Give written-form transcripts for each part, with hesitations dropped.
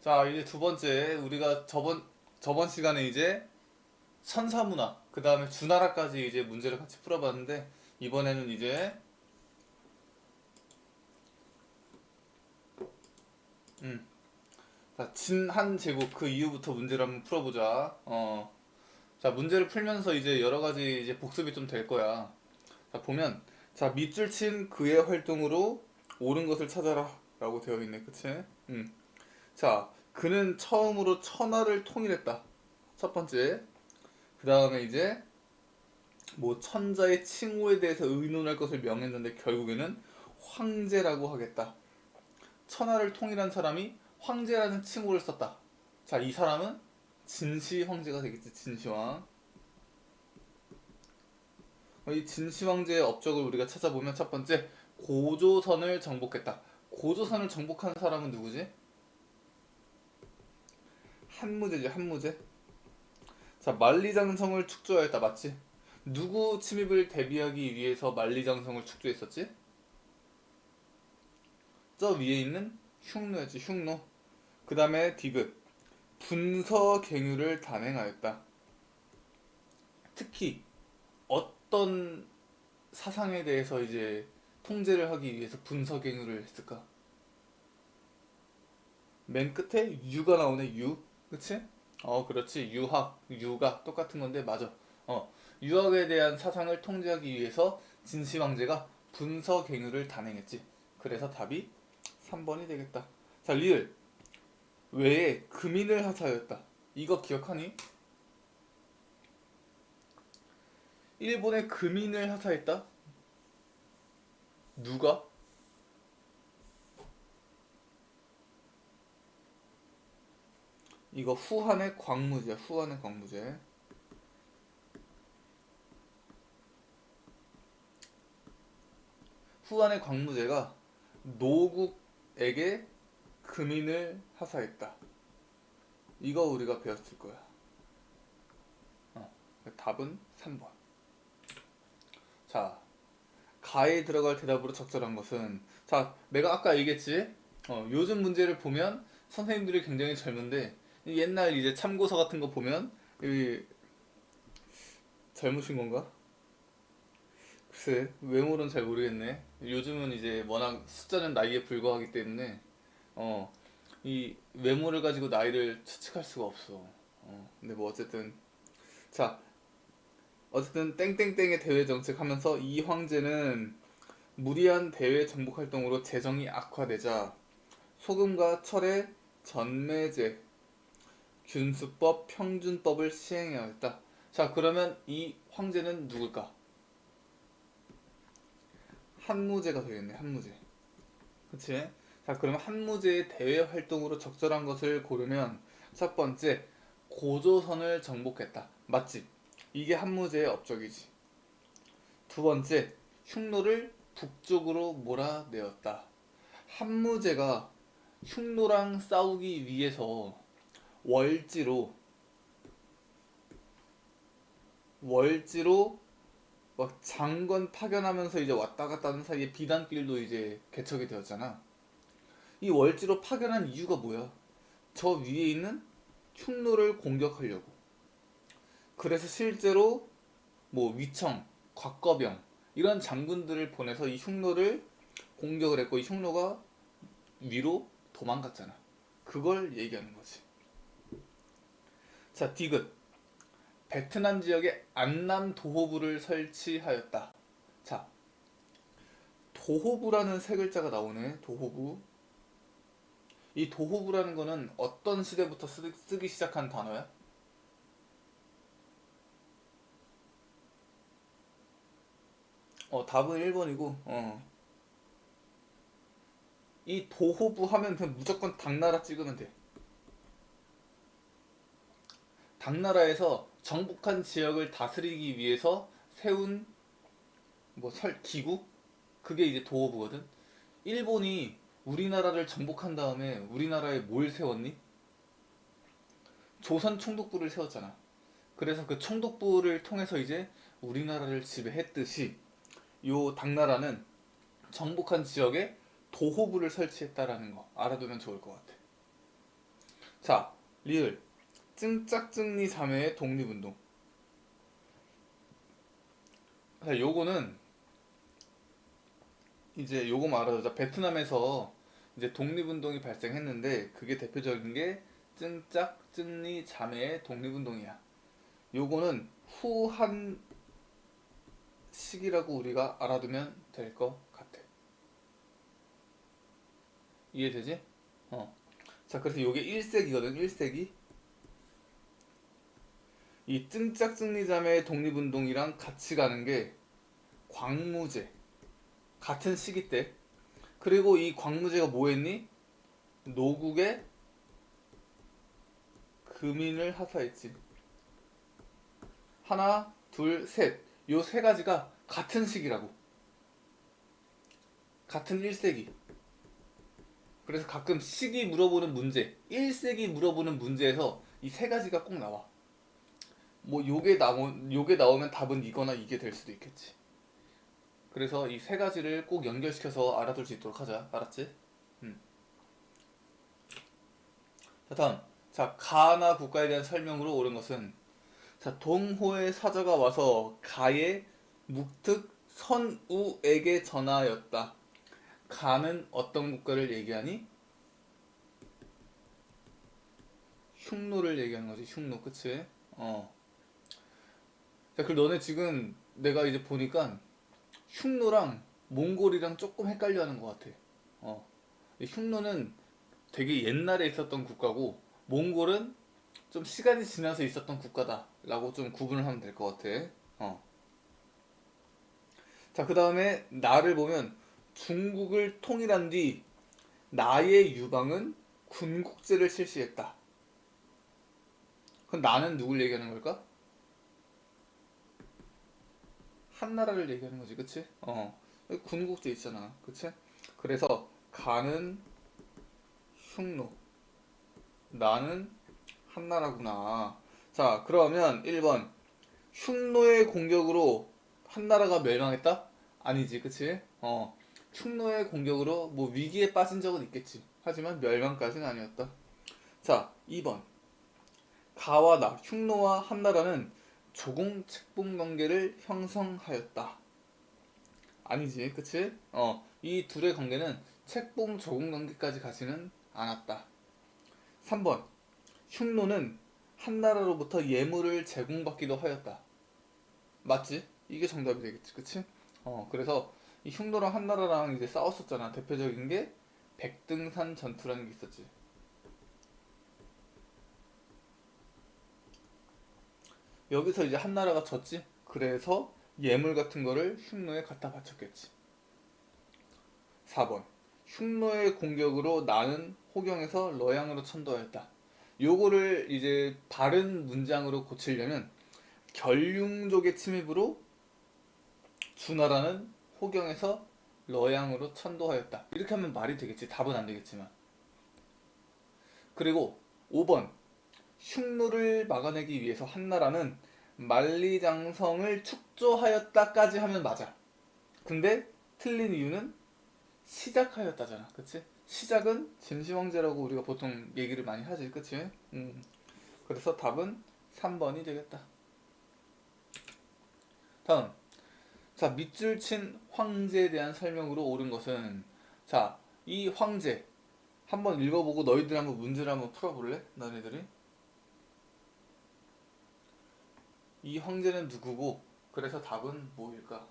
자, 이제 두 번째, 우리가 저번 시간에 이제 선사문화, 그 다음에 주나라까지 이제 문제를 같이 풀어봤는데, 이번에는 이제, 음, 자, 진한 제국 그 이후부터 문제를 한번 풀어보자. 자, 문제를 풀면서 이제 여러 가지 이제 복습이 좀 될 거야. 자, 보면, 자, 밑줄 친 그의 활동으로 옳은 것을 찾아라. 라고 되어 있네. 그치? 음. 자, 그는 처음으로 천하를 통일했다. 첫 번째. 그 다음에 이제, 뭐 천자의 칭호에 대해서 의논할 것을 명했는데 결국에는 황제라고 하겠다. 천하를 통일한 사람이 황제라는 칭호를 썼다. 자, 이 사람은 진시 황제가 되겠지. 진시황. 이 진시 황제의 업적을 우리가 찾아보면 첫 번째, 고조선을 정복했다. 고조선을 정복한 사람은 누구지? 한무제지, 한무제. 자, 만리장성을 축조하였다. 맞지? 누구 침입을 대비하기 위해서 만리장성을 축조했었지? 저 위에 있는 흉노였지, 흉노. 그 다음에 디귿. 분서갱유를 단행하였다. 특히 어떤 사상에 대해서 이제 통제를 하기 위해서 분서갱유를 했을까? 맨 끝에 유가 나오네, 유. 그치? 그렇지. 유학, 유가 똑같은 건데, 맞아. 유학에 대한 사상을 통제하기 위해서 진시황제가 분서갱유를 단행했지. 그래서 답이 3번이 되겠다. 자, 리을. 외에 금인을 하사하였다. 이거 기억하니? 일본에 금인을 하사했다? 누가? 이거 후한의 광무제, 후한의 광무제. 후한의 광무제가 노국에게 금인을 하사했다. 이거 우리가 배웠을 거야. 어, 답은 3번. 자, 가에 들어갈 대답으로 적절한 것은, 자, 내가 아까 얘기했지. 요즘 문제를 보면 선생님들이 굉장히 젊은데 옛날 이제 참고서 같은 거 보면 이 젊으신 건가? 글쎄, 외모는 잘 모르겠네. 요즘은 이제 워낙 숫자는 나이에 불과하기 때문에 어, 이 외모를 가지고 나이를 추측할 수가 없어. 근데 뭐 어쨌든, 자, 어쨌든 땡땡땡의 대외 정책하면서 이 황제는 무리한 대외 정복 활동으로 재정이 악화되자 소금과 철의 전매제, 균수법, 평준법을 시행해야 했다. 자, 그러면 이 황제는 누굴까? 한무제가 되겠네, 한무제. 그치? 자, 그러면 한무제의 대외 활동으로 적절한 것을 고르면 첫 번째, 고조선을 정복했다. 맞지? 이게 한무제의 업적이지. 두 번째, 흉노를 북쪽으로 몰아내었다. 한무제가 흉노랑 싸우기 위해서 월지로 월지로 막 장관 파견하면서 이제 왔다 갔다 하는 사이에 비단길도 이제 개척이 되었잖아. 이 월지로 파견한 이유가 뭐야? 저 위에 있는 흉노를 공격하려고. 그래서 실제로 뭐 위청, 곽거병 이런 장군들을 보내서 이 흉노를 공격을 했고 이 흉노가 위로 도망갔잖아. 그걸 얘기하는 거지. 자, 디귿. 베트남 지역에 안남 도호부를 설치하였다. 자, 도호부라는 세 글자가 나오네. 도호부. 이 도호부라는 거는 어떤 시대부터 쓰기 시작한 단어야? 답은 1번이고, 이 도호부 하면 그냥 무조건 당나라 찍으면 돼. 당나라에서 정복한 지역을 다스리기 위해서 세운 뭐 기구? 그게 이제 도호부거든. 일본이 우리나라를 정복한 다음에 우리나라에 뭘 세웠니? 조선 총독부를 세웠잖아. 그래서 그 총독부를 통해서 이제 우리나라를 지배했듯이 요 당나라는 정복한 지역에 도호부를 설치했다라는 거 알아두면 좋을 것 같아. 자, 리을. 증짝증리 자매의 독립운동. 자, 요거는 이제 요거 말하자. 베트남에서 이제 독립운동이 발생했는데 그게 대표적인 게 증짝증리 자매의 독립운동이야. 요거는 후한 시기라고 우리가 알아두면 될 것 같아. 이해되지? 어. 자, 그래서 요게 1세기거든, 1세기. 이 증짝증리자매의 독립운동이랑 같이 가는 게 광무제. 같은 시기 때. 그리고 이 광무제가 뭐 했니? 노국의 금인을 하사했지. 하나, 둘, 셋. 요 세 가지가 같은 시기라고. 같은 1세기. 그래서 가끔 시기 물어보는 문제, 1세기 물어보는 문제에서 이 세 가지가 꼭 나와. 뭐 요게 나오면 답은 이거나 이게 될 수도 있겠지. 그래서 이 세 가지를 꼭 연결시켜서 알아둘 수 있도록 하자. 알았지? 음. 자, 다음. 자, 가나 국가에 대한 설명으로 옳은 것은 자, 동호의 사자가 와서 가의 묵특 선우에게 전하였다. 가는 어떤 국가를 얘기하니? 흉노를 얘기하는 거지. 흉노, 그치? 어. 자, 그리고 너네 지금 내가 이제 보니까 흉노랑 몽골이랑 조금 헷갈려 하는 것 같아. 어. 흉노는 되게 옛날에 있었던 국가고, 몽골은 좀 시간이 지나서 있었던 국가다라고 좀 구분을 하면 될 것 같아. 어. 자, 그 다음에 나를 보면 중국을 통일한 뒤 나의 유방은 군국제를 실시했다. 그럼 나는 누굴 얘기하는 걸까? 한나라를 얘기하는 거지, 그치? 어. 여기 군국제 있잖아, 그치? 그래서 가는 흉노, 나는 한나라구나. 자, 그러면 1번. 흉노의 공격으로 한나라가 멸망했다? 아니지, 그치? 어. 흉노의 공격으로 뭐 위기에 빠진 적은 있겠지. 하지만 멸망까지는 아니었다. 자, 2번. 가와 나, 흉노와 한나라는 조공 책봉 관계를 형성하였다. 아니지, 그치? 어, 이 둘의 관계는 책봉 조공 관계까지 가지는 않았다. 3번. 흉노는 한나라로부터 예물을 제공받기도 하였다. 맞지? 이게 정답이 되겠지, 그치? 어, 그래서 이 흉노랑 한나라랑 이제 싸웠었잖아. 대표적인 게 백등산 전투라는 게 있었지. 여기서 이제 한나라가 졌지. 그래서 예물 같은 거를 흉노에 갖다 바쳤겠지. 4번. 흉노의 공격으로 나는 호경에서 러양으로 천도하였다. 요거를 이제 바른 문장으로 고치려면 결융족의 침입으로 주나라는 호경에서 러양으로 천도하였다. 이렇게 하면 말이 되겠지. 답은 안 되겠지만. 그리고 5번. 흉노를 막아내기 위해서 한나라는 만리장성을 축조하였다까지 하면 맞아. 근데 틀린 이유는 시작하였다잖아. 그치? 시작은 진시황제라고 우리가 보통 얘기를 많이 하지. 그치? 그래서 답은 3번이 되겠다. 다음. 자, 밑줄 친 황제에 대한 설명으로 옳은 것은 자, 이 황제 한번 읽어보고 너희들 한번 문제를 한번 풀어볼래? 너네들이? 이 황제는 누구고 그래서 답은 뭐일까?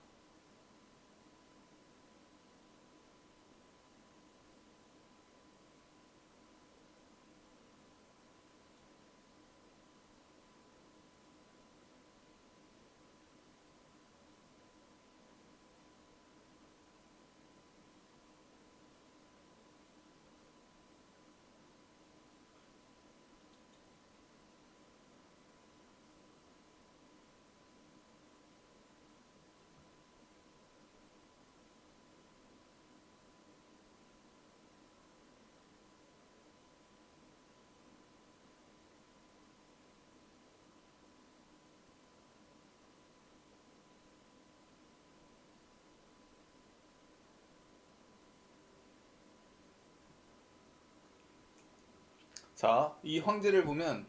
자, 이 황제를 보면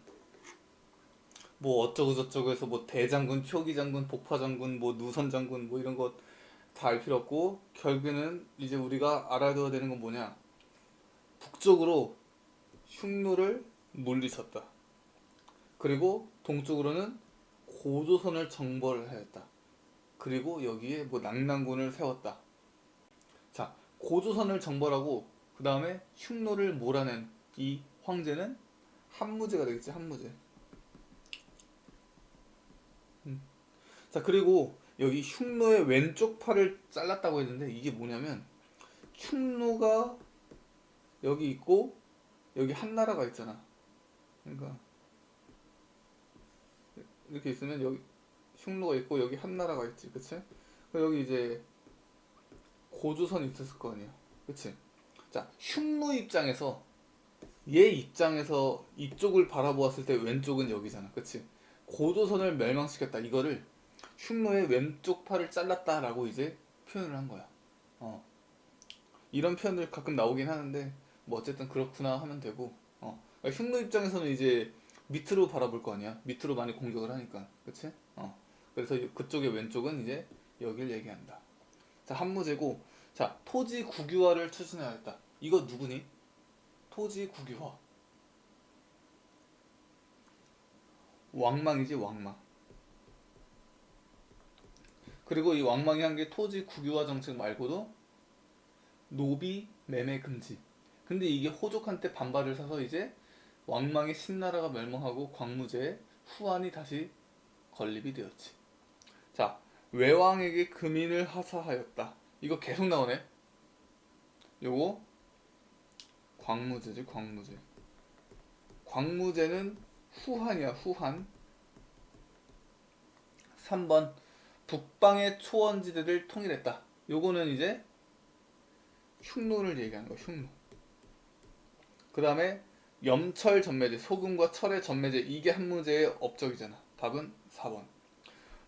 뭐 어쩌고 저쩌고 해서 뭐 대장군, 표기장군, 복파장군, 뭐 누선장군 뭐 이런 거 다 알 필요 없고 결국에는 이제 우리가 알아둬야 되는 건 뭐냐? 북쪽으로 흉노를 물리쳤다. 그리고 동쪽으로는 고조선을 정벌을 하였다. 그리고 여기에 뭐 낙랑군을 세웠다. 자, 고조선을 정벌하고 그 다음에 흉노를 몰아낸 이 황제는 한무제가 되겠지, 한무제. 자, 그리고 여기 흉노의 왼쪽 팔을 잘랐다고 했는데 이게 뭐냐면 흉노가 여기 있고 여기 한나라가 있잖아. 그러니까 이렇게 있으면 여기 흉노가 있고 여기 한나라가 있지, 그치? 여기 이제 고조선이 있었을 거 아니야, 그치? 자, 흉노 입장에서 얘 입장에서 이쪽을 바라보았을 때 왼쪽은 여기잖아, 그치? 고조선을 멸망시켰다, 이거를 흉노의 왼쪽 팔을 잘랐다라고 이제 표현을 한 거야. 어. 이런 표현들 가끔 나오긴 하는데 뭐 어쨌든 그렇구나 하면 되고. 그러니까 흉노 입장에서는 이제 밑으로 바라볼 거 아니야. 밑으로 많이 공격을 하니까, 그치? 그래서 그쪽의 왼쪽은 이제 여길 얘기한다. 자, 한무제고, 자, 토지 국유화를 추진하였다. 이거 누구니? 토지 국유화. 왕망이지, 왕망. 그리고 이 왕망이 한 게 토지 국유화 정책 말고도 노비 매매 금지. 근데 이게 호족한테 반발을 사서 이제 왕망의 신나라가 멸망하고 광무제의 후한이 다시 건립이 되었지. 자, 외왕에게 금인을 하사하였다. 이거 계속 나오네. 요거 광무제지, 광무제. 광무제는 후한이야, 후한. 3번 북방의 초원지대를 통일했다. 요거는 이제 흉노를 얘기하는 거야, 흉노. 그 다음에 염철 전매제, 소금과 철의 전매제, 이게 한무제의 업적이잖아. 답은 4번.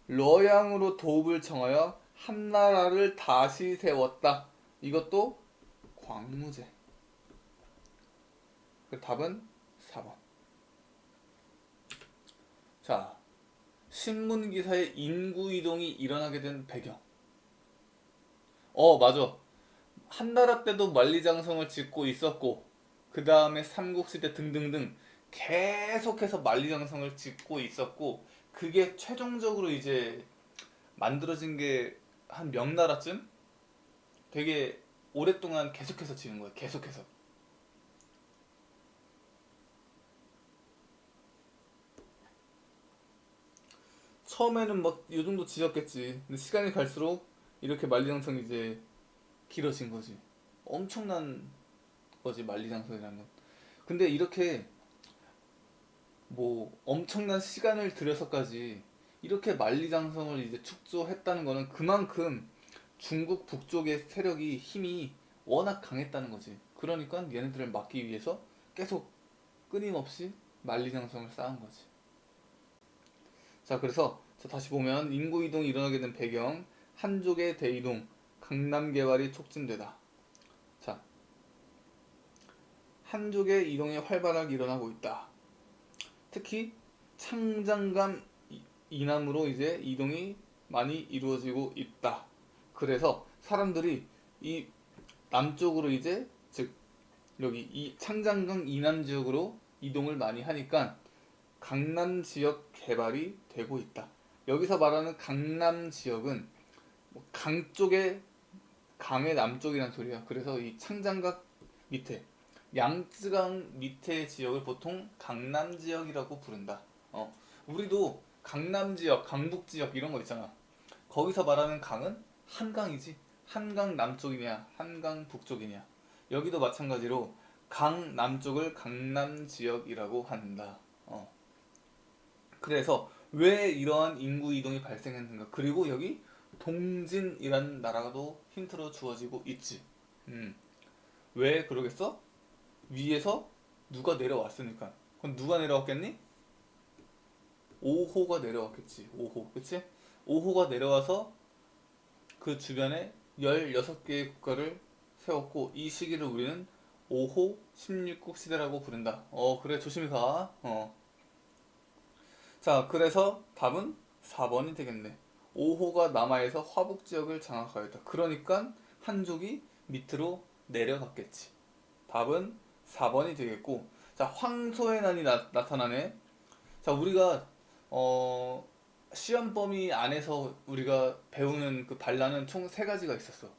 러양으로 도읍을 청하여 한나라를 다시 세웠다. 이것도 광무제. 그 답은 4번. 자, 신문 기사에 인구 이동이 일어나게 된 배경. 맞아. 한나라 때도 만리장성을 짓고 있었고, 그 다음에 삼국시대 등등등 계속해서 만리장성을 짓고 있었고, 그게 최종적으로 이제 만들어진 게 한 명나라쯤? 되게 오랫동안 계속해서 지은 거야. 계속해서. 처음에는 막 요 정도 지었겠지. 근데 시간이 갈수록 이렇게 만리장성이 이제 길어진 거지. 엄청난 거지, 만리장성이라는 건. 근데 이렇게 뭐 엄청난 시간을 들여서까지 이렇게 만리장성을 이제 축조했다는 거는 그만큼 중국 북쪽의 세력이 힘이 워낙 강했다는 거지. 그러니까 얘네들을 막기 위해서 계속 끊임없이 만리장성을 쌓은 거지. 자, 그래서 자, 다시 보면 인구 이동이 일어나게 된 배경, 한족의 대이동, 강남 개발이 촉진되다. 자, 한족의 이동이 활발하게 일어나고 있다. 특히 창장감 이남으로 이제 이동이 많이 이루어지고 있다. 그래서 사람들이 이 남쪽으로 이제 즉 여기 이 창장강 이남 지역으로 이동을 많이 하니까 강남 지역 개발이 되고 있다. 여기서 말하는 강남 지역은 뭐강 쪽에 강의 남쪽이란 소리야. 그래서 이 창장강 밑에 양쯔강 밑에 지역을 보통 강남 지역이라고 부른다. 우리도 강남 지역, 강북 지역 이런 거 있잖아. 거기서 말하는 강은 한강이지. 한강 남쪽이냐, 한강 북쪽이냐. 여기도 마찬가지로 강 남쪽을 강남 지역이라고 한다. 그래서 왜 이러한 인구 이동이 발생했는가? 그리고 여기 동진이라는 나라도 힌트로 주어지고 있지. 왜 그러겠어? 위에서 누가 내려왔으니까. 그럼 누가 내려왔겠니? 5호가 내려왔겠지. 5호. 그치? 5호가 내려와서 그 주변에 16개의 국가를 세웠고 이 시기를 우리는 5호 16국 시대라고 부른다. 그래, 조심히 가. 자, 그래서 답은 4번이 되겠네. 5호가 남하에서 화북 지역을 장악하였다. 그러니까 한족이 밑으로 내려갔겠지. 답은 4번이 되겠고, 자, 황소의 난이 나타나네. 자, 우리가 시험 범위 안에서 우리가 배우는 그 반란은 총 세 가지가 있었어.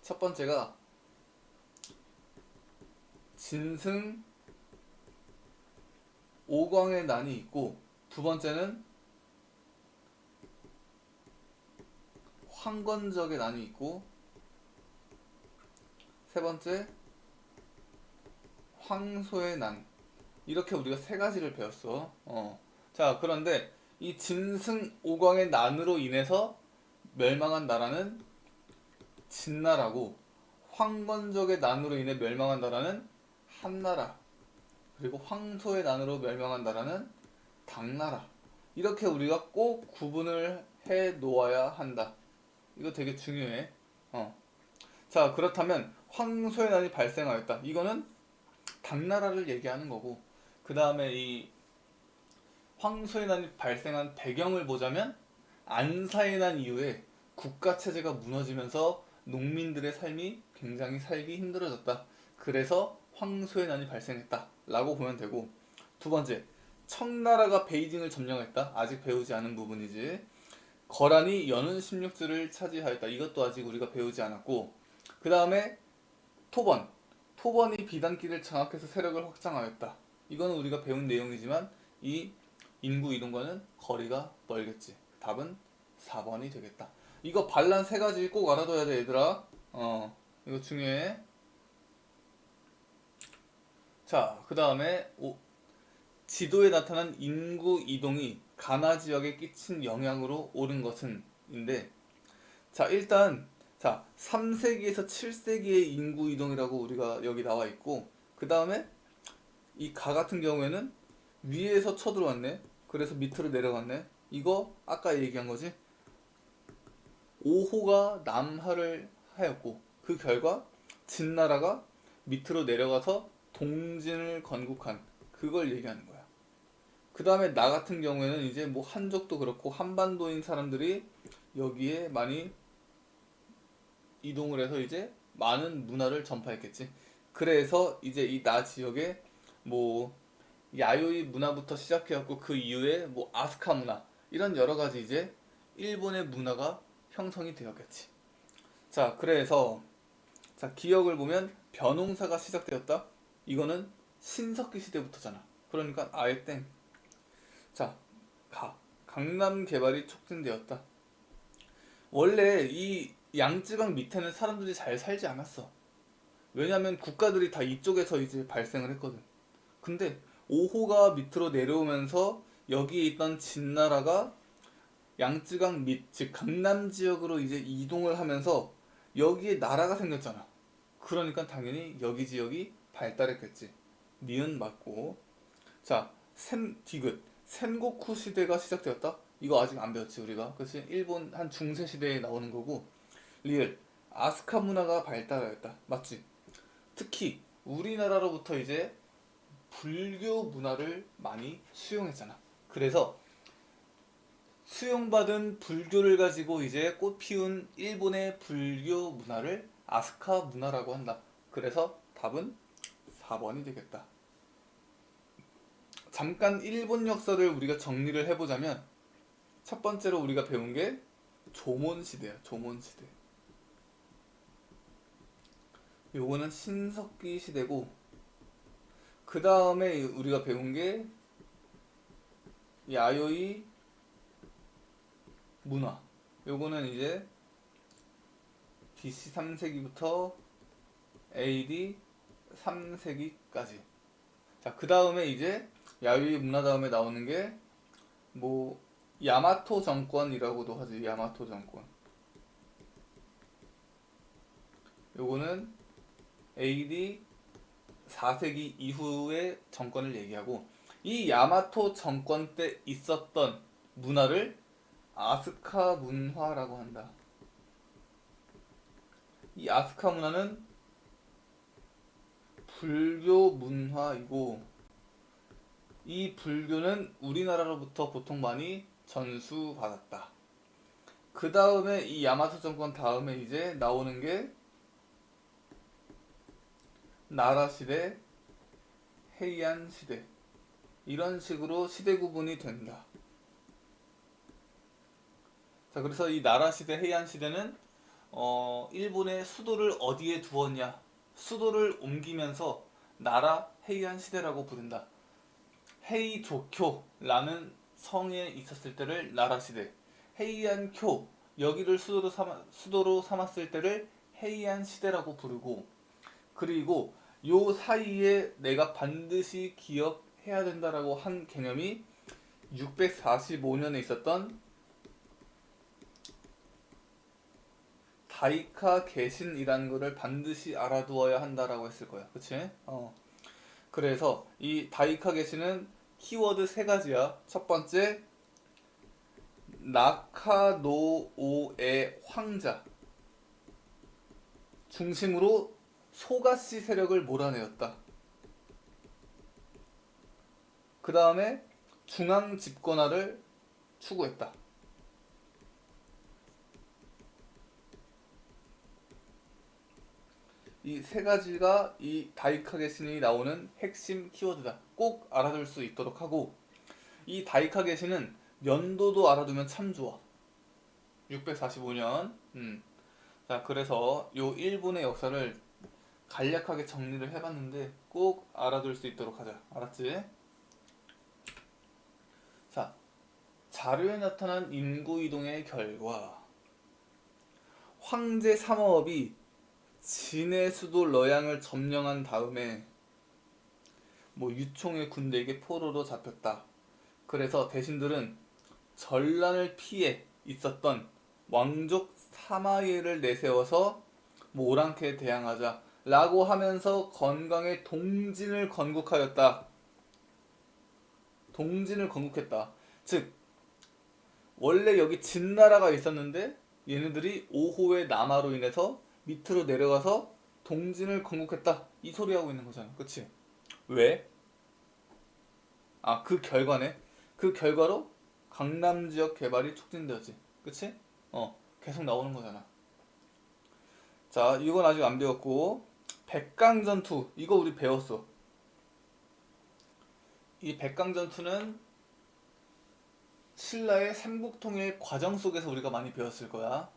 첫 번째가 진승 오광의 난이 있고, 두 번째는 황건적의 난이 있고, 세 번째 황소의 난. 이렇게 우리가 세 가지를 배웠어. 자, 그런데 이 진승 오광의 난으로 인해서 멸망한 나라는 진나라고, 황건적의 난으로 인해 멸망한 나라는 한나라, 그리고 황소의 난으로 멸망한 나라는 당나라. 이렇게 우리가 꼭 구분을 해 놓아야 한다. 이거 되게 중요해. 자, 그렇다면 황소의 난이 발생하였다. 이거는 당나라를 얘기하는 거고, 그 다음에 이 황소의 난이 발생한 배경을 보자면 안사의 난 이후에 국가 체제가 무너지면서 농민들의 삶이 굉장히 살기 힘들어졌다. 그래서 황소의 난이 발생했다 라고 보면 되고, 두 번째, 청나라가 베이징을 점령했다. 아직 배우지 않은 부분이지. 거란이 연운 16주를 차지하였다. 이것도 아직 우리가 배우지 않았고, 그 다음에 토번이 비단길을 장악해서 세력을 확장하였다. 이거는 우리가 배운 내용이지만 이 인구 이동과는 거리가 멀겠지. 답은 4번이 되겠다. 이거 반란 세 가지 꼭 알아둬야 돼, 얘들아. 이거 중요해. 자, 그 다음에 지도에 나타난 인구 이동이 가나 지역에 끼친 영향으로 옳은 것은 인데, 자, 일단, 자, 3세기에서 7세기의 인구 이동이라고 우리가 여기 나와 있고, 그 다음에 이 가 같은 경우에는 위에서 쳐들어왔네. 그래서 밑으로 내려갔네. 이거 아까 얘기한 거지. 5호가 남하를 하였고, 그 결과 진나라가 밑으로 내려가서 동진을 건국한, 그걸 얘기하는 거야. 그 다음에 나 같은 경우에는 이제 뭐 한족도 그렇고 한반도인 사람들이 여기에 많이 이동을 해서 이제 많은 문화를 전파했겠지. 그래서 이제 이 나 지역에 뭐 야요이 문화부터 시작해갖고 그 이후에 뭐 아스카 문화, 이런 여러 가지 이제 일본의 문화가 형성이 되었겠지. 자, 그래서 자, 기억을 보면 벼농사가 시작되었다. 이거는 신석기 시대부터잖아. 그러니까 아예 땡. 자, 강남 개발이 촉진되었다. 원래 이 양쯔강 밑에는 사람들이 잘 살지 않았어. 왜냐면 국가들이 다 이쪽에서 이제 발생을 했거든. 근데 5호가 밑으로 내려오면서 여기에 있던 진나라가 양쯔강 밑, 즉 강남 지역으로 이제 이동을 하면서 여기에 나라가 생겼잖아. 그러니까 당연히 여기 지역이 발달했겠지. 니은 맞고. 자, 디귿. 센고쿠 시대가 시작되었다. 이거 아직 안 배웠지 우리가. 그치? 일본 한 중세 시대에 나오는 거고. 리을. 아스카 문화가 발달하였다. 맞지? 특히 우리나라로부터 이제 불교 문화를 많이 수용했잖아. 그래서 수용받은 불교를 가지고 이제 꽃 피운 일본의 불교 문화를 아스카 문화라고 한다. 그래서 답은 4번이 되겠다. 잠깐 일본 역사를 우리가 정리를 해보자면, 첫 번째로 우리가 배운 게 조몬시대야. 조몬시대. 요거는 신석기 시대고, 그 다음에 우리가 배운 게 야요이 문화. 요거는 이제 BC 3세기부터 AD 3세기까지. 자, 그 다음에 이제 야요이 문화 다음에 나오는 게 뭐 야마토 정권이라고도 하지. 야마토 정권. 요거는 AD 4세기 이후의 정권을 얘기하고, 이 야마토 정권 때 있었던 문화를 아스카 문화라고 한다. 이 아스카 문화는 불교 문화이고 이 불교는 우리나라로부터 보통 많이 전수받았다. 그 다음에 이 야마토 정권 다음에 이제 나오는 게 나라 시대, 헤이안 시대 이런 식으로 시대 구분이 된다. 자, 그래서 이 나라 시대, 헤이안 시대는 일본의 수도를 어디에 두었냐? 수도를 옮기면서 나라 헤이안 시대라고 부른다. 헤이조쿄라는 성에 있었을 때를 나라 시대, 헤이안쿄 여기를 수도로 삼았을 때를 헤이안 시대라고 부르고, 그리고 요 사이에 내가 반드시 기억해야 된다라고 한 개념이 645년에 있었던 다이카 개신이라는 거를 반드시 알아두어야 한다라고 했을 거야. 그치? 그래서 이 다이카 개신은 키워드 세 가지야. 첫 번째, 나카노오의 황자 중심으로 소가시 세력을 몰아내었다. 그 다음에 중앙 집권화를 추구했다. 이 세 가지가 이 다이카 개신이 나오는 핵심 키워드다. 꼭 알아둘 수 있도록 하고, 이 다이카 개신은 연도도 알아두면 참 좋아. 645년. 자, 그래서 요 일본의 역사를 간략하게 정리를 해봤는데 꼭 알아둘 수 있도록 하자. 알았지? 자, 자료에 나타난 인구 이동의 결과 황제 삼업이 진의 수도 러양을 점령한 다음에 유총의 군대에게 포로로 잡혔다. 그래서 대신들은 전란을 피해 있었던 왕족 사마예를 내세워서 오랑캐에 대항하자 라고 하면서 건강에 동진을 건국하였다. 동진을 건국했다. 즉 원래 여기 진나라가 있었는데 얘네들이 오호의 남하로 인해서 밑으로 내려가서 동진을 건국했다. 이 소리 하고 있는 거잖아. 그치? 왜? 그 결과네. 그 결과로 강남 지역 개발이 촉진되었지. 그치? 계속 나오는 거잖아. 자, 이건 아직 안 배웠고, 백강전투. 이거 우리 배웠어. 이 백강전투는 신라의 삼국통일 과정 속에서 우리가 많이 배웠을 거야.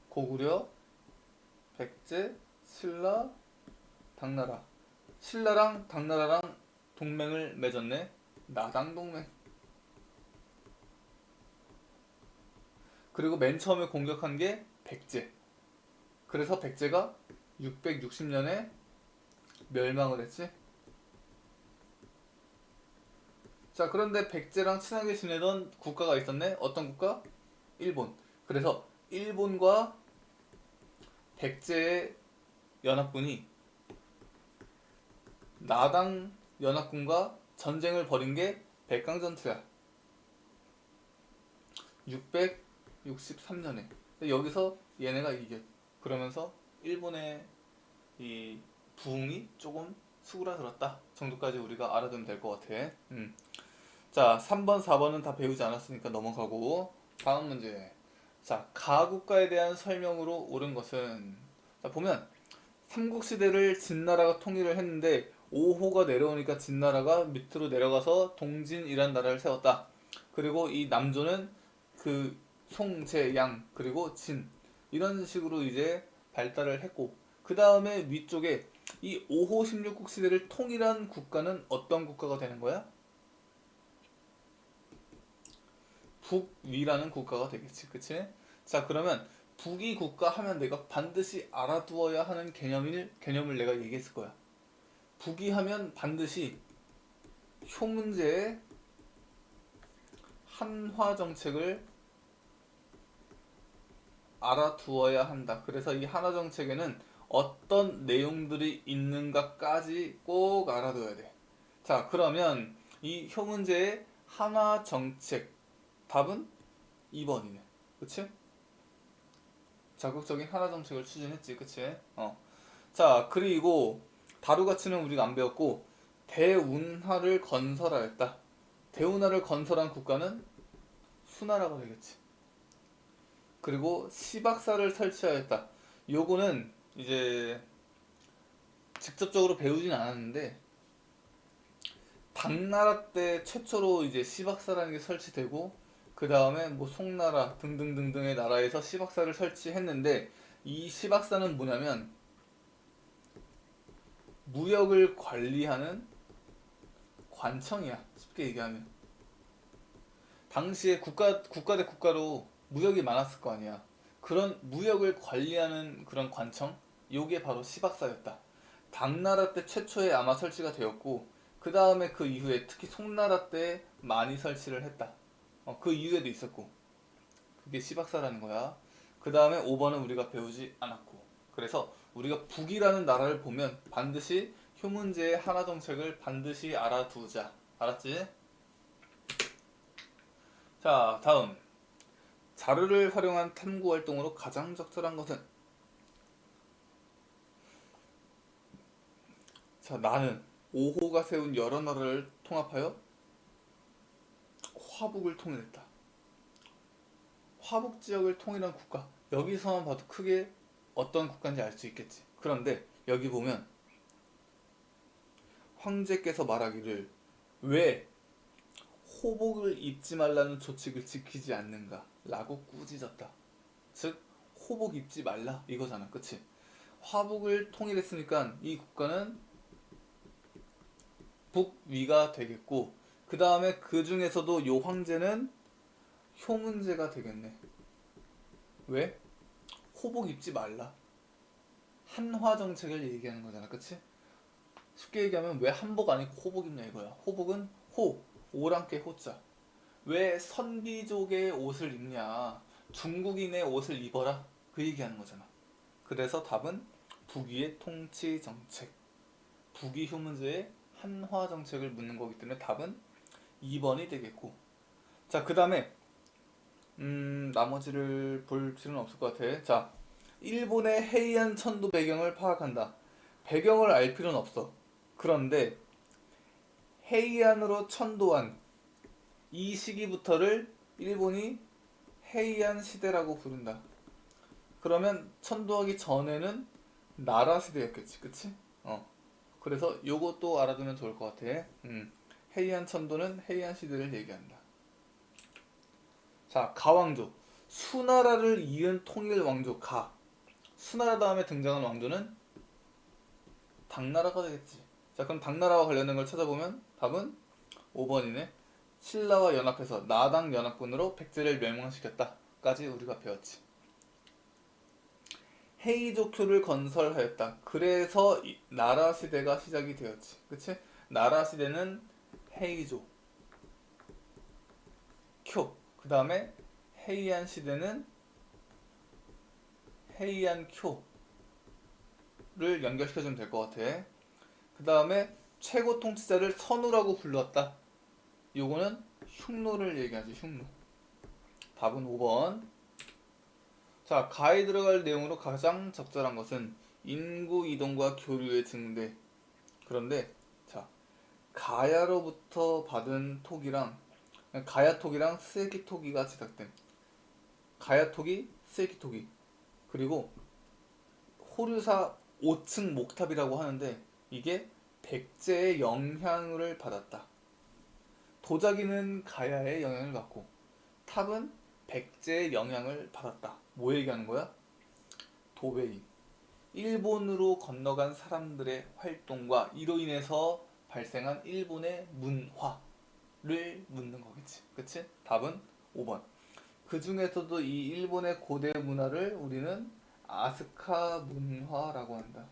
고구려, 백제, 신라, 당나라. 신라랑 당나라랑 동맹을 맺었네. 나당동맹. 그리고 맨 처음에 공격한 게 백제. 그래서 백제가 660년에 멸망을 했지. 자, 그런데 백제랑 친하게 지내던 국가가 있었네. 어떤 국가? 일본. 그래서 일본과 백제의 연합군이 나당 연합군과 전쟁을 벌인 게 백강전투야. 663년에. 여기서 얘네가 이겨. 그러면서 일본의 이 부흥이 조금 수그라들었다 정도까지 우리가 알아두면 될 것 같아. 자, 3번, 4번은 다 배우지 않았으니까 넘어가고, 다음 문제. 자, 가국가에 대한 설명으로 옳은 것은, 자, 보면 삼국시대를 진나라가 통일을 했는데 5호가 내려오니까 진나라가 밑으로 내려가서 동진이란 나라를 세웠다. 그리고 이 남조는 그 송, 제, 양, 그리고 진 이런 식으로 이제 발달을 했고, 그 다음에 위쪽에 이 5호 16국 시대를 통일한 국가는 어떤 국가가 되는 거야? 북위라는 국가가 되겠지. 그치? 자, 그러면 북위 국가 하면 내가 반드시 알아두어야 하는 개념을 내가 얘기했을 거야. 북위 하면 반드시 효문제의 한화 정책을 알아두어야 한다. 그래서 이 한화 정책에는 어떤 내용들이 있는가까지 꼭 알아둬야 돼. 자, 그러면 이 효문제의 한화 정책 답은 2번이네. 그치? 적극적인 한화 정책을 추진했지, 그치? 자, 그리고 다루가치는 우리가 안 배웠고 대운하를 건설하였다. 대운하를 건설한 국가는 수나라가 되겠지. 그리고 시박사를 설치하였다. 요거는 이제 직접적으로 배우진 않았는데 당나라 때 최초로 이제 시박사라는 게 설치되고 그 다음에 뭐 송나라 등등등등의 나라에서 시박사를 설치했는데 이 시박사는 뭐냐면 무역을 관리하는 관청이야. 쉽게 얘기하면 당시에 국가 대 국가로 무역이 많았을 거 아니야. 그런 무역을 관리하는 그런 관청, 요게 바로 시박사였다. 당나라 때 최초에 아마 설치가 되었고 그 다음에 그 이후에 특히 송나라 때 많이 설치를 했다. 그 이후에도 있었고 그게 시박사라는 거야. 그 다음에 5번은 우리가 배우지 않았고 그래서 우리가 북이라는 나라를 보면 반드시 효문제의 하나 정책을 반드시 알아두자. 알았지? 자, 다음 자료를 활용한 탐구 활동으로 가장 적절한 것은 자, 나는 5호가 세운 여러 나라를 통합하여 화북을 통일했다. 화북 지역을 통일한 국가. 여기서만 봐도 크게 어떤 국가인지 알 수 있겠지. 그런데 여기 보면 황제께서 말하기를 왜 호복을 입지 말라는 조칙을 지키지 않는가 라고 꾸짖었다. 즉 호복 입지 말라 이거잖아. 그치? 화북을 통일했으니까 이 국가는 북위가 되겠고 그 다음에 그 중에서도 요 황제는 효문제가 되겠네. 왜? 호복 입지 말라. 한화 정책을 얘기하는 거잖아. 그치? 쉽게 얘기하면 왜 한복 아니고 호복 입냐 이거야. 호복은 오랑캐 호자. 왜 선비족의 옷을 입냐. 중국인의 옷을 입어라. 그 얘기하는 거잖아. 그래서 답은 북위의 통치 정책. 북위 효문제의 한화 정책을 묻는 거기 때문에 답은 2번이 되겠고. 자, 그 다음에 나머지를 볼 필요는 없을 것 같아. 자, 일본의 헤이안 천도 배경을 파악한다. 배경을 알 필요는 없어. 그런데 헤이안으로 천도한 이 시기부터를 일본이 헤이안 시대라고 부른다. 그러면 천도하기 전에는 나라 시대였겠지, 그치? 그래서 요것도 알아두면 좋을 것 같아. 헤이안 천도는 헤이안 시대를 얘기한다. 자, 가왕조. 수나라를 이은 통일 왕조 가. 수나라 다음에 등장한 왕조는 당나라가 되겠지. 자, 그럼 당나라와 관련된 걸 찾아보면 답은 5번이네. 신라와 연합해서 나당 연합군으로 백제를 멸망시켰다. 까지 우리가 배웠지. 헤이조큐를 건설하였다. 그래서 나라 시대가 시작이 되었지. 그치? 나라 시대는 헤이조, 쿄. 그 다음에 헤이안 시대는 헤이안 쿄를 연결시켜주면 될 것 같아. 그 다음에 최고 통치자를 선우라고 불렀다. 요거는 흉노를 얘기하지. 흉노. 답은 5번. 자, 가에 들어갈 내용으로 가장 적절한 것은 인구 이동과 교류의 증대. 그런데 자, 가야로부터 받은 토기랑 가야토기랑 스에키토기가 제작된 가야토기, 스에키토기 그리고 호류사 5층 목탑이라고 하는데 이게 백제의 영향을 받았다. 도자기는 가야의 영향을 받고 탑은 백제의 영향을 받았다. 뭐 얘기하는 거야? 도베이. 일본으로 건너간 사람들의 활동과 이로 인해서 발생한 일본의 문화를 묻는 거겠지. 그치? 답은 5번. 그 중에서도 이 일본의 고대 문화를 우리는 아스카 문화라고 한다.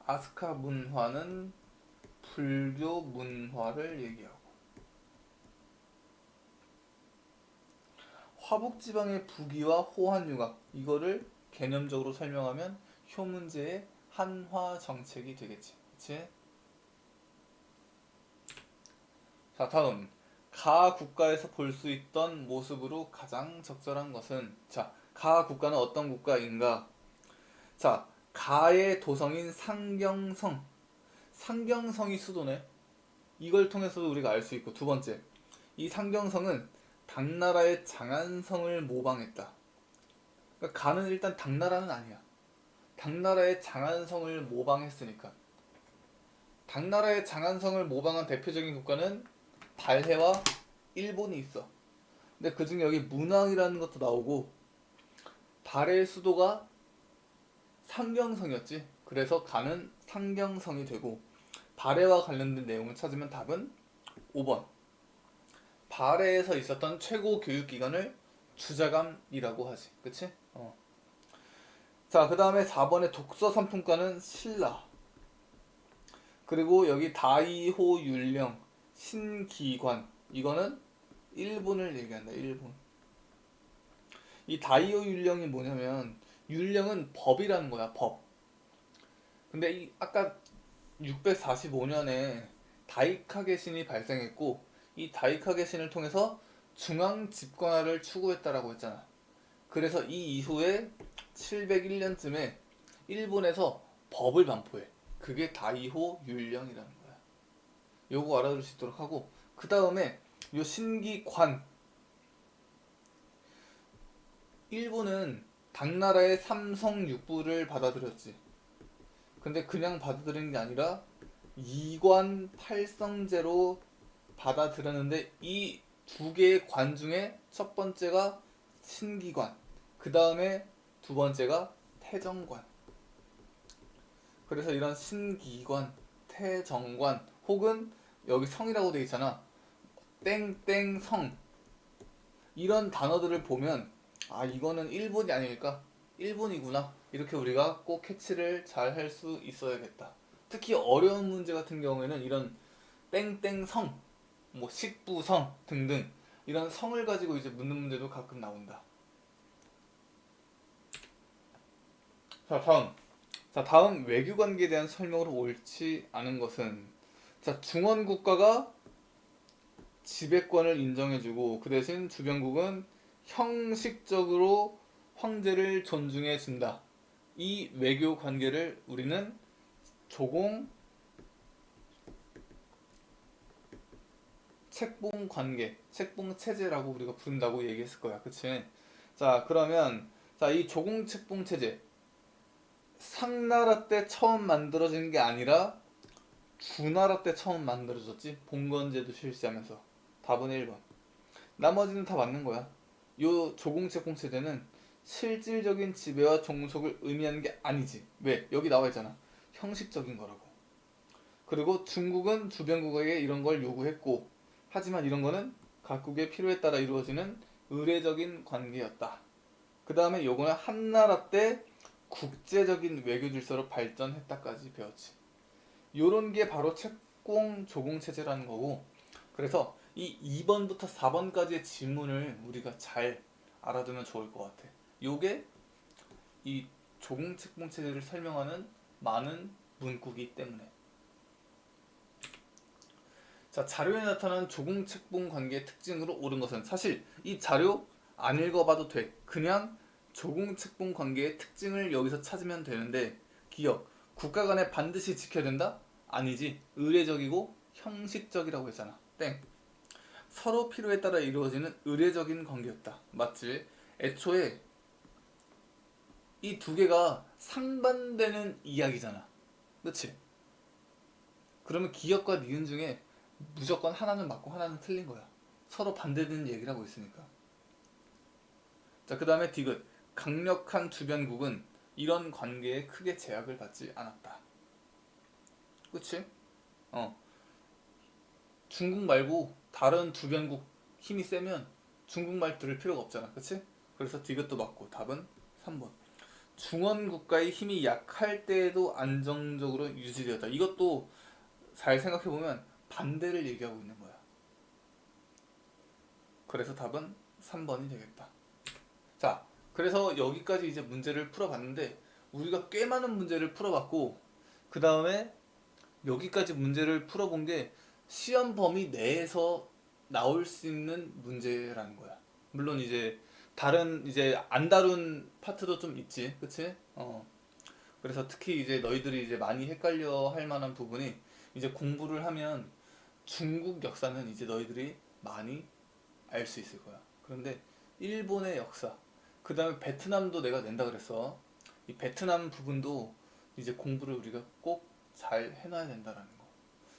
아스카 문화는 불교 문화를 얘기하고 화북지방의 부기와 호환융합 이거를 개념적으로 설명하면 효문제의 한화 정책이 되겠지. 그치? 자, 다음 가 국가에서 볼 수 있던 모습으로 가장 적절한 것은 자, 가 국가는 어떤 국가인가? 자, 가의 도성인 상경성. 상경성이 수도네. 이걸 통해서도 우리가 알 수 있고, 두 번째, 이 상경성은 당나라의 장안성을 모방했다. 그러니까 가는 일단 당나라는 아니야. 당나라의 장안성을 모방했으니까. 당나라의 장안성을 모방한 대표적인 국가는 발해와 일본이 있어. 근데 그중에 여기 문왕이라는 것도 나오고, 발해의 수도가 상경성이었지. 그래서 가는 상경성이 되고, 발해와 관련된 내용을 찾으면 답은 5번. 발해에서 있었던 최고 교육기관을 주자감이라고 하지. 그치? 자, 그 다음에 4번의 독서 선풍가는 신라. 그리고 여기 다이호 율령, 신기관. 이거는 일본을 얘기한다. 일본. 이 다이호 율령이 뭐냐면, 율령은 법이라는 거야. 법. 근데 이 아까 645년에 다이카게 신이 발생했고, 이 다이카게 신을 통해서 중앙 집권화를 추구했다라고 했잖아. 그래서 이 이후에 701년쯤에 일본에서 법을 반포해. 그게 다이호 율령이라는 거야. 요거 알아둘 수 있도록 하고, 그 다음에 요 신기관. 일본은 당나라의 삼성 육부를 받아들였지. 근데 그냥 받아들이는 게 아니라 이관 팔성제로 받아들였는데, 이 두 개의 관 중에 첫 번째가 신기관, 그 다음에 두 번째가 태정관. 그래서 이런 신기관, 태정관, 혹은 여기 성이라고 돼 있잖아. 땡땡성. 이런 단어들을 보면 아, 이거는 일본이 아닐까? 일본이구나. 이렇게 우리가 꼭 캐치를 잘 할 수 있어야겠다. 특히 어려운 문제 같은 경우에는 이런 땡땡성, 뭐 식부성 등등 이런 성을 가지고 이제 묻는 문제도 가끔 나온다. 자, 다음. 자, 다음 외교 관계에 대한 설명으로 옳지 않은 것은, 자, 중원 국가가 지배권을 인정해주고 그 대신 주변국은 형식적으로 황제를 존중해 준다. 이 외교 관계를 우리는 조공 책봉 관계, 책봉 체제라고 우리가 부른다고 얘기했을 거야. 그치? 자, 그러면 자, 이 조공 책봉 체제, 상나라 때 처음 만들어진 게 아니라 주나라 때 처음 만들어졌지. 봉건제도 실시하면서. 답은 1번. 나머지는 다 맞는 거야. 요 조공책공 체제는 실질적인 지배와 종속을 의미하는 게 아니지. 왜? 여기 나와 있잖아. 형식적인 거라고. 그리고 중국은 주변국에게 이런 걸 요구했고, 하지만 이런 거는 각국의 필요에 따라 이루어지는 의례적인 관계였다. 그 다음에 요거는 한나라 때 국제적인 외교 질서로 발전했다까지 배웠지. 요런 게 바로 책공 조공 체제라는 거고, 그래서 이 2번부터 4번까지의 질문을 우리가 잘 알아두면 좋을 것 같아. 요게 이 조공 책봉 체제를 설명하는 많은 문구기 때문에. 자, 자료에 나타난 조공 책봉 관계의 특징으로 옳은 것은, 사실 이 자료 안 읽어봐도 돼. 그냥 조공 책봉 관계의 특징을 여기서 찾으면 되는데, 기억, 국가 간에 반드시 지켜야 된다? 아니지. 의례적이고 형식적이라고 했잖아. 땡. 서로 필요에 따라 이루어지는 의례적인 관계였다. 맞지? 애초에 이 두 개가 상반되는 이야기잖아. 그치? 그러면 기억과 니은 중에 무조건 하나는 맞고 하나는 틀린 거야. 서로 반대되는 얘기를 하고 있으니까. 자, 그 다음에 디귿. 강력한 주변국은 이런 관계에 크게 제약을 받지 않았다. 그치? 어. 중국 말고 다른 주변국 힘이 세면 중국말 들을 필요가 없잖아. 그치? 그래서 디귿도 맞고 답은 3번. 중원 국가의 힘이 약할 때에도 안정적으로 유지되었다. 이것도 잘 생각해보면 반대를 얘기하고 있는 거야. 그래서 답은 3번이 되겠다. 자, 그래서 여기까지 이제 문제를 풀어봤는데, 우리가 꽤 많은 문제를 풀어봤고, 그 다음에 여기까지 문제를 풀어본 게 시험 범위 내에서 나올 수 있는 문제라는 거야. 물론 이제 다른 이제 안 다룬 파트도 좀 있지, 그치? 그래서 특히 이제 너희들이 이제 많이 헷갈려 할 만한 부분이 이제 공부를 하면 중국 역사는 이제 너희들이 많이 알 수 있을 거야. 그런데 일본의 역사, 그 다음에 베트남도 내가 낸다 그랬어. 이 베트남 부분도 이제 공부를 우리가 꼭 잘 해놔야 된다라는 거.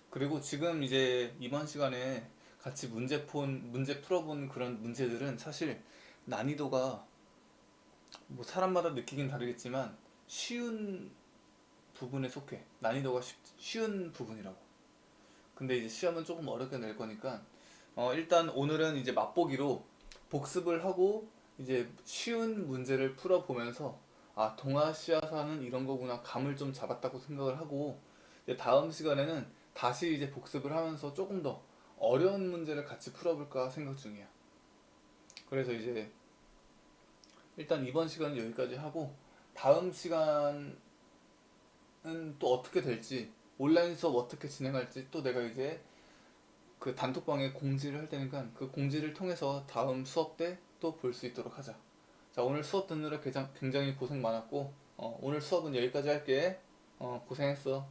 그리고 지금 이제 이번 시간에 같이 문제 풀어본 그런 문제들은 사실 난이도가 뭐 사람마다 느끼긴 다르겠지만 쉬운 부분에 속해. 난이도가 쉬운 부분이라고. 근데 이제 시험은 조금 어렵게 낼 거니까 일단 오늘은 이제 맛보기로 복습을 하고 이제 쉬운 문제를 풀어보면서 아, 동아시아사는 이런 거구나 감을 좀 잡았다고 생각을 하고 이제 다음 시간에는 다시 이제 복습을 하면서 조금 더 어려운 문제를 같이 풀어볼까 생각 중이야. 그래서 이제 일단 이번 시간은 여기까지 하고 다음 시간은 또 어떻게 될지 온라인 수업 어떻게 진행할지 또 내가 이제 그 단톡방에 공지를 할 테니까 그 공지를 통해서 다음 수업 때 또 볼 수 있도록 하자. 자, 오늘 수업 듣느라 굉장히 고생 많았고 오늘 수업은 여기까지 할게. 고생했어.